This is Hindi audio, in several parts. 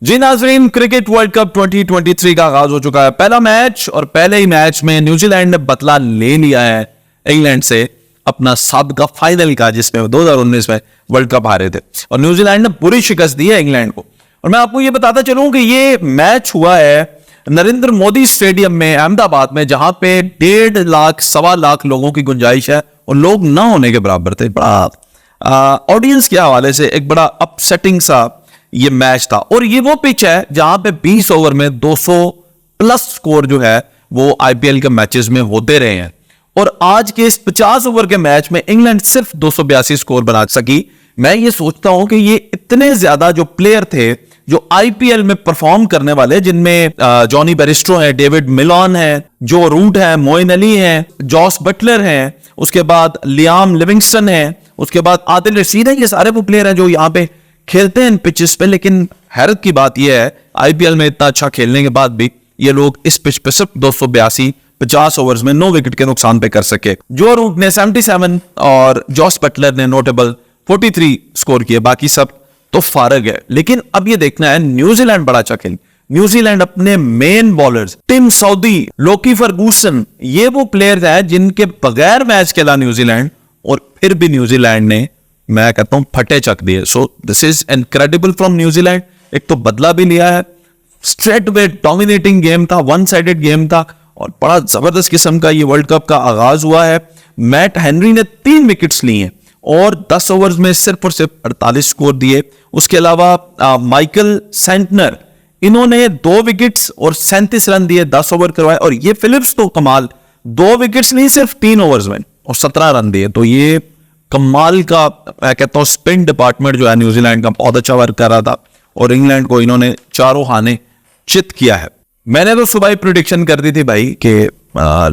जी नाजरीन, क्रिकेट वर्ल्ड कप 2023 का आगाज हो चुका है। पहला मैच और पहले ही मैच में न्यूजीलैंड ने बदला ले लिया है इंग्लैंड से अपना साबिका फाइनल का, जिसमें 2019 में वर्ल्ड कप हारे थे और न्यूजीलैंड ने बुरी शिकस्त दी है इंग्लैंड को। और मैं आपको ये बताता चलूं कि ये मैच हुआ है नरेंद्र मोदी स्टेडियम में अहमदाबाद में, जहां पे 1.5 लाख 1.25 लाख लोगों की गुंजाइश है और लोग ना होने के बराबर थे। बड़ा ऑडियंस के हवाले से एक बड़ा अपसेटिंग सा ये मैच था। और ये वो पिच है जहां पे 20 ओवर में 200 प्लस स्कोर जो है वो आईपीएल के मैचेस में होते रहे हैं। और आज के इस 50 ओवर के मैच में इंग्लैंड सिर्फ 282 स्कोर बना सकी। मैं ये सोचता हूं कि ये इतने ज्यादा जो प्लेयर थे जो आईपीएल में परफॉर्म करने वाले, जिनमें जॉनी बेरिस्टो है, डेविड मिलॉन है, जो रूट है, मोइन अली है, जॉस बटलर है, उसके बाद लियाम लिविंगस्टन है, उसके बाद आदिल रशीद है, ये सारे वो प्लेयर हैं जो यहां पे खेलते हैं इन पिचेस पे। लेकिन हैरत की बात यह है आईपीएल में इतना अच्छा खेलने के बाद भी ये लोग इस पिच पे सिर्फ 282 50 ओवर्स में 9 विकेट के नुकसान पे कर सके। जो रूट ने 77 और जॉस बटलर ने नोटेबल 43 स्कोर किए, बाकी सब तो फारग है। लेकिन अब ये देखना है न्यूजीलैंड बड़ा अच्छा खेल। न्यूजीलैंड अपने मेन बॉलर्स टिम साउदी, लोकी फर्गूसन, ये वो प्लेयर्स हैं जिनके बगैर मैच खेला न्यूजीलैंड और फिर भी न्यूजीलैंड ने, मैं कहता हूं, फटे चक दिए। So this is incredible from New Zealand. एक तो बदला भी लिया है, स्ट्रेट वे डोमिनेटिंग गेम था, वन साइडेड गेम था और बड़ा जबरदस्त किस्म का ये वर्ल्ड कप का आगाज हुआ है। मैट हेनरी ने 3 विकेट्स ली हैं और 10 ओवर्स में सिर्फ और सिर्फ 48 स्कोर दिए। उसके अलावा माइकल सेंटनर, इन्होंने 2 विकेट्स और 37 रन दिए, 10 ओवर करवाए। और ये फिलिप्स तो कमाल, 2 विकेट्स नहीं सिर्फ 3 ओवर्स में और 17 रन दिए। तो ये कमाल का, मैं कहता हूं, स्पिन डिपार्टमेंट जो है न्यूजीलैंड का बहुत अच्छा वर्क कर रहा था और इंग्लैंड को इन्होंने चारों खाने चित किया है। मैंने तो सुबह ही प्रिडिक्शन कर दी थी भाई कि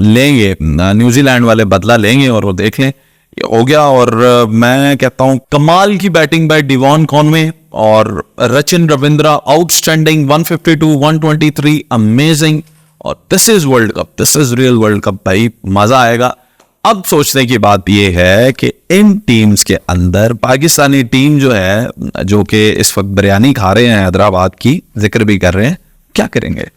लेंगे न्यूजीलैंड वाले, बदला लेंगे और वो देख लें, ये हो गया। और मैं कहता हूं कमाल की बैटिंग बाय डिवॉन कॉनवे और रचिन रविंद्रा, आउटस्टैंडिंग 152 123, अमेजिंग। और this is world cup, this is real world cup भाई, मजा आएगा। अब सोचने की बात यह है कि इन टीम्स के अंदर पाकिस्तानी टीम जो है, जो कि इस वक्त बिरयानी खा रहे हैं हैदराबाद की, जिक्र भी कर रहे हैं, क्या करेंगे।